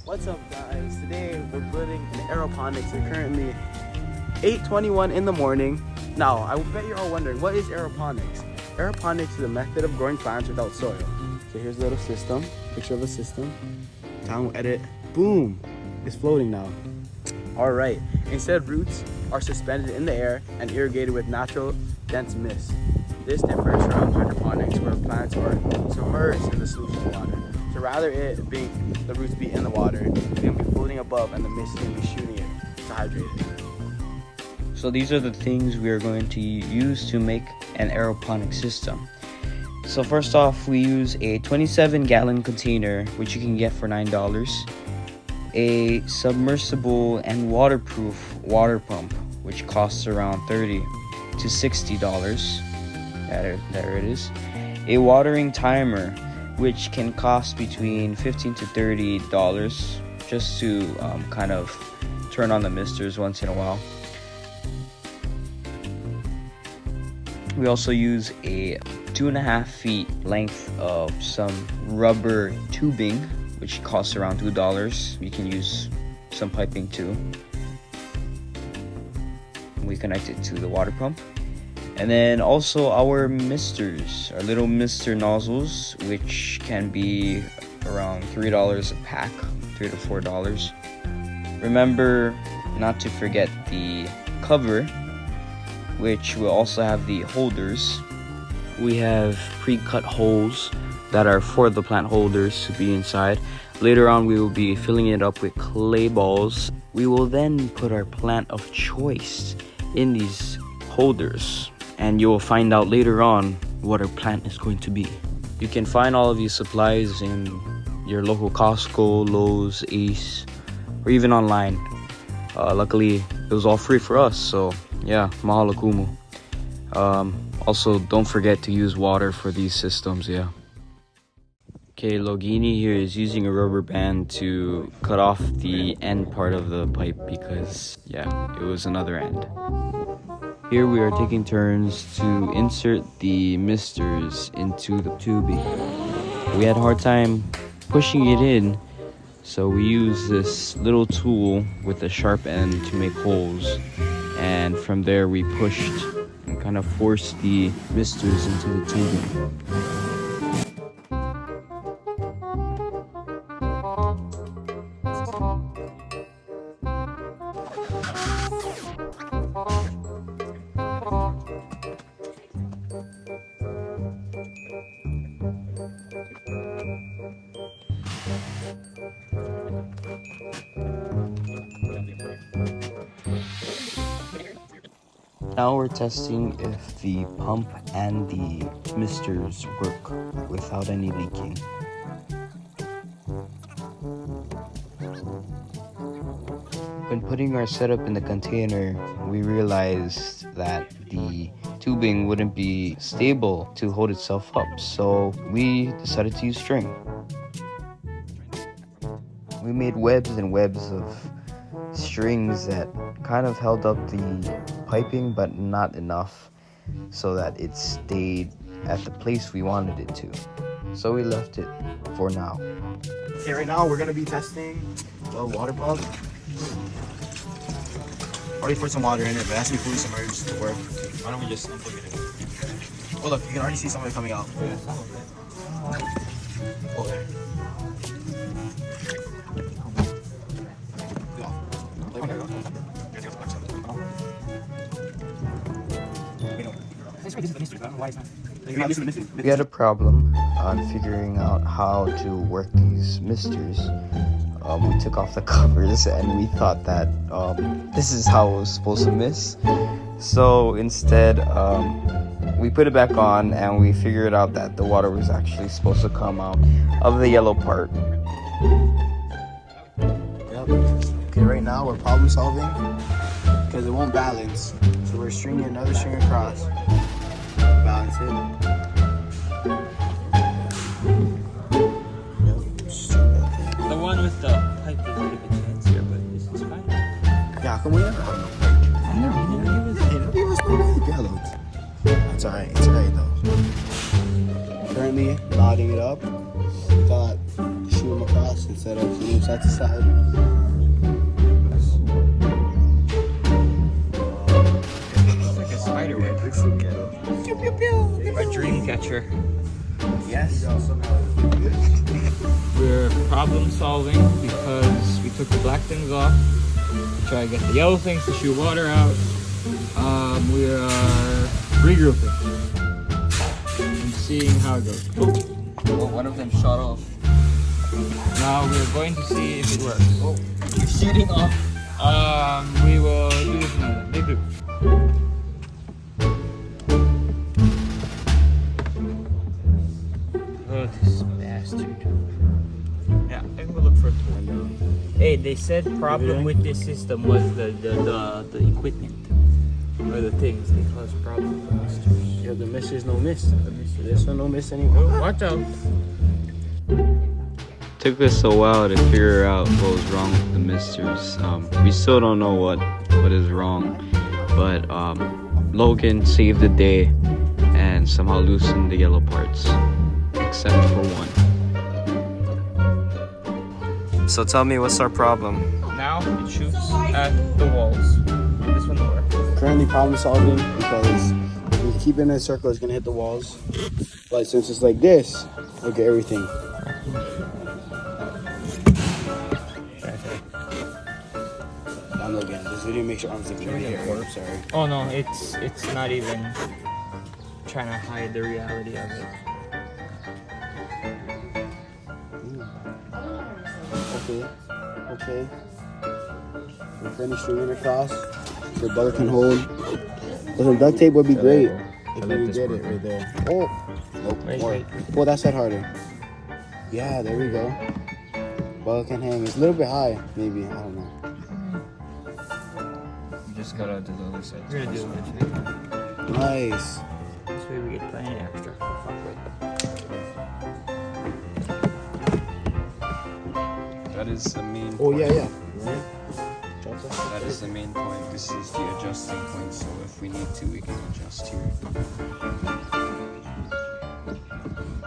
What's up, guys? Today we're building an aeroponics. We're currently 8:21 in the morning. Now, I bet you're all wondering, what is aeroponics? Aeroponics is a method of growing plants without soil. So here's a little system, picture of a system. Down, edit, boom, it's floating now. All right, instead roots are suspended in the air and irrigated with natural dense mist. This differs from hydroponics where plants are submerged in the solution of water. So rather it being the roots be in the water, it's gonna be floating above and the mist is gonna be shooting it to hydrate it. So these are the things we are going to use to make an aeroponic system. So first off, we use a 27-gallon container, which you can get for $9. A submersible and waterproof water pump, which costs around $30 to $60. There it is. A watering timer, which can cost between $15 to $30 just to kind of turn on the misters once in a while. We also use a 2.5 feet length of some rubber tubing, which costs around $2. You can use some piping too. We connect it to the water pump. And then also our misters, our little mister nozzles, which can be around $3 a pack, $3 to $4. Remember not to forget the cover, which will also have the holders. We have pre-cut holes that are for the plant holders to be inside. Later on, we will be filling it up with clay balls. We will then put our plant of choice in these holders, and you'll find out later on what our plant is going to be. You can find all of these supplies in your local Costco, Lowe's, Ace, or even online. Luckily, it was all free for us, so yeah, mahalo kumu. Also, don't forget to use water for these systems, yeah. Okay, Logini here is using a rubber band to cut off the end part of the pipe because, yeah, it was another end. Here we are taking turns to insert the misters into the tubing. We had a hard time pushing it in, so we used this little tool with a sharp end to make holes. And from there we pushed and kind of forced the misters into the tubing. Now we're testing if the pump and the misters work without any leaking. When putting our setup in the container, we realized that the tubing wouldn't be stable to hold itself up, so we decided to use string. We made webs and webs of strings that kind of held up the piping, but not enough so that it stayed at the place we wanted it to. So we left it for now. Okay, right now we're gonna be testing the water pump. Already poured some water in it, but it has to be fully submerged to work. Why don't we just unplug it in? Oh look, you can already see some of it coming out. Oh, there. We had a problem on figuring out how to work these misters. We took off the covers and we thought that this is how it was supposed to mist. So instead, we put it back on and we figured out that the water was actually supposed to come out of the yellow part. Yep. Okay, right now we're problem solving because it won't balance. So we're stringing another string across. Balance it. Yep. String that thing. The one with the pipe is a little bit fancier, but this is fine. Yeah, how come we never have no pipe? He never Give us no pipe, yellow. It's alright. It's alright though. Currently knotting it up. We thought shoot them across. across instead of side to side. It's like a spider web. A dream catcher. Yes. We're problem solving because we took the black things off to try to get the yellow things to shoot water out. We are regrouping and seeing how it goes. Well, one of them shot off. Now we're going to see if it works. Oh, you're shooting off. We will do this another. They do. Oh, this bastard. Yeah, I think we'll look for a tool. Hey, they said problem with this system was the equipment. Or the things. They cause problems with misters. Yeah, the miss is no miss. This one no miss anymore. Oh, watch out. Took us a while to figure out what was wrong with the misters. We still don't know what is wrong, but Logan saved the day and somehow loosened the yellow parts, except for one. So tell me, what's our problem? Now it shoots at the walls. This one will work. Currently problem solving because if we keep it in a circle, it's gonna hit the walls. But since it's like this, look at everything. I'm looking at this video. Make sure arms looking right here. Sorry. Oh no, it's not even trying to hide the reality of it. Okay. We're finished stringing across. So the bugger can hold. Some duct tape would be great if we could get it right there. Oh, nope. Wait, More. wait. Pull that side harder. Yeah, there we go. Bugger can hang. It's a little bit high, maybe. I don't know. You just gotta do the other side. We're gonna do it. Nice. This way we get plenty extra. Fuck with. That is the main Oh, point. yeah. That is the main point. This is the adjusting point, so if we need to, we can adjust here.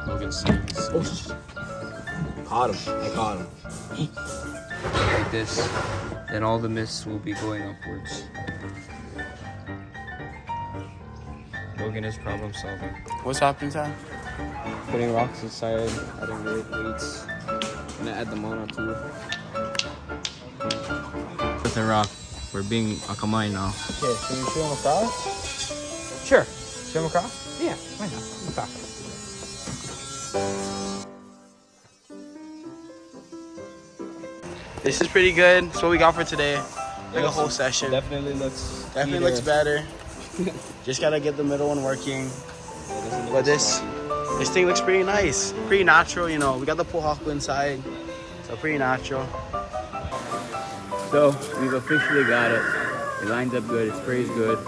Logan's saying this. Caught him. I caught him. Like this, then all the mist will be going upwards. Logan is problem solving. What's happening, Sam? Putting rocks inside, adding weights. I'm gonna add the mono too. With the rock, we're being akamai now. Okay, can you show him across? Sure. Show him across? Yeah, why not? Across. This is pretty good. That's what we got for today. Like a whole session. Definitely looks better. Just gotta get the middle one working. But this thing looks pretty nice. Pretty natural, you know. We got the pool haku inside. So pretty natural. So, we've officially got it. It lines up good, it sprays good.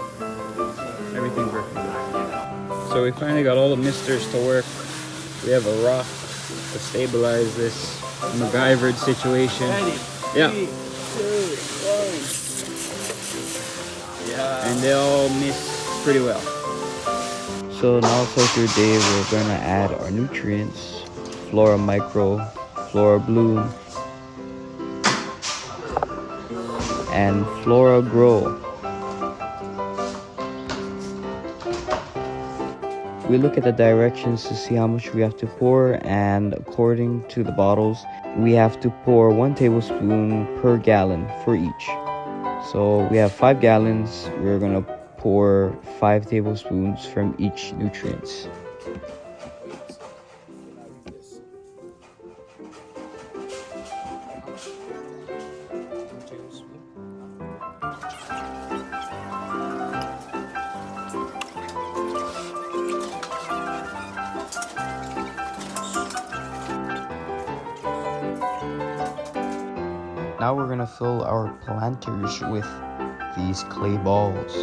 Everything's working good. So we finally got all the misters to work. We have a rock to stabilize this MacGyvered situation. Ready? Yeah. 3, 2, 1. Yeah. And they all mist pretty well. So now for today, we're gonna add our nutrients: Flora Micro, Flora Bloom, and Flora Grow. We look at the directions to see how much we have to pour, and according to the bottles, we have to pour 1 tablespoon per gallon for each. So we have 5 gallons. We're gonna pour 5 tablespoons from each nutrients. Now we're gonna fill our planters with these clay balls.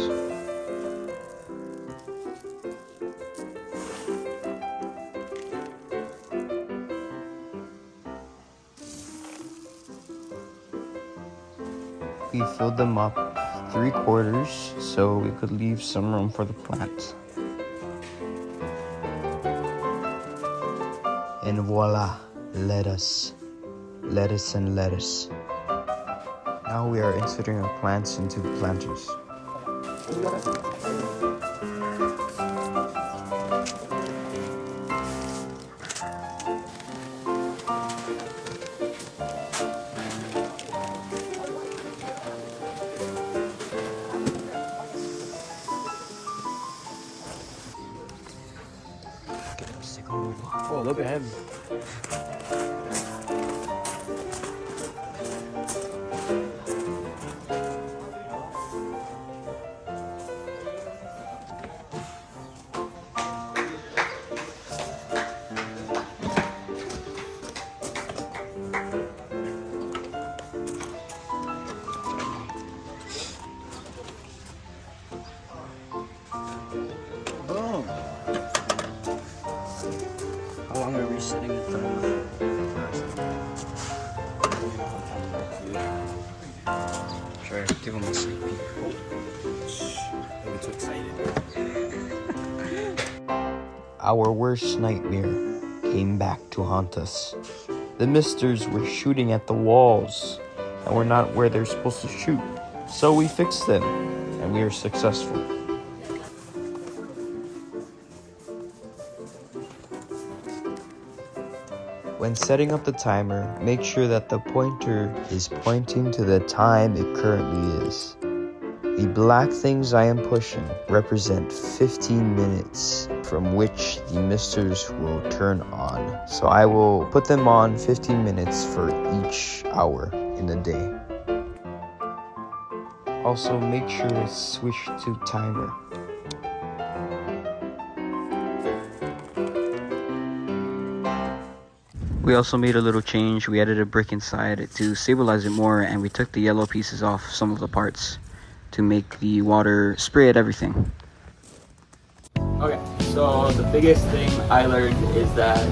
We filled them up 3/4 so we could leave some room for the plants. And voila, lettuce. lettuce and lettuce. Now we are inserting our plants into planters. Oh, look at him. Boom. How long are we sitting at the Sure, give him a sneak peek. I'm too excited. Our worst nightmare came back to haunt us. The misters were shooting at the walls and were not where they're supposed to shoot. So we fixed them and we were successful. When setting up the timer, make sure that the pointer is pointing to the time it currently is. The black things I am pushing represent 15 minutes from which the misters will turn on. So I will put them on 15 minutes for each hour in the day. Also make sure it's switched to timer. We also made a little change. We added a brick inside it to stabilize it more, and we took the yellow pieces off some of the parts to make the water spray at everything. Okay, so the biggest thing I learned is that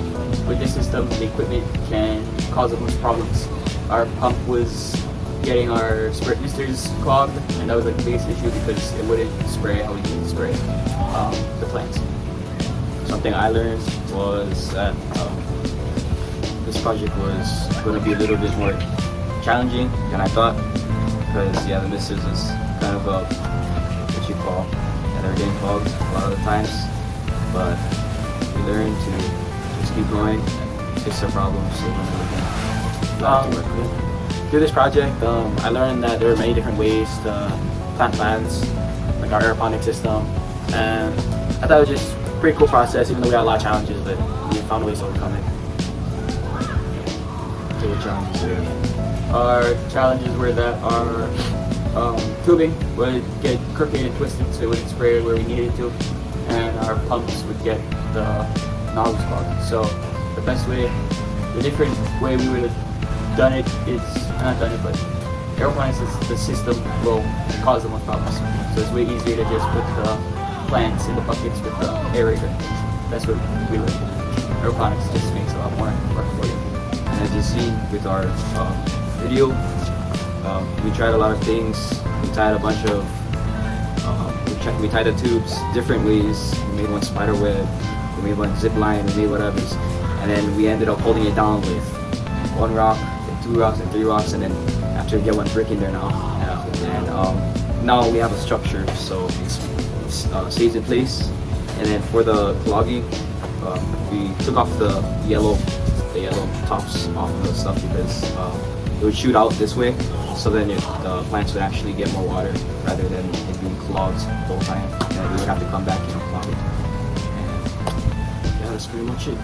with this system, the equipment can cause the most problems. Our pump was getting our misters clogged, and that was like the biggest issue because it wouldn't spray how we needed to spray the plants. Something I learned was that this project was going to be a little bit more challenging than I thought, because yeah, the misters is kind of what you call, and they're getting clogged a lot of the times, but we learned to just keep going and fix our problems so when we can work with it. Through this project, I learned that there are many different ways to plant plants, like our aeroponic system, and I thought it was just a pretty cool process, even though we had a lot of challenges, but we found ways to overcome it. Our challenges were that our tubing would get crooked and twisted so it wouldn't spray where we needed it to, and our pumps would get the nozzles clogged. So the best way, the different way we would have done it is, not done it, but aeroponics is the system will cause the most problems. So it's way easier to just put the plants in the buckets with the aerator. That's what we learned. Aeroponics just makes a lot more work for you. As you see with our video, we tried a lot of things. We tied a bunch of, we tied the tubes different ways. We made one spider web, we made one zip line, we made whatever. And then we ended up holding it down with one rock, and 2 rocks, and 3 rocks, and then after we get one brick in there now. And now we have a structure, so it stays in place. And then for the clogging, we took off the yellow tops off the stuff because it would shoot out this way, so then the plants would actually get more water rather than it being clogged the whole time, and we would have to come back and clog it. And yeah, that's pretty much it.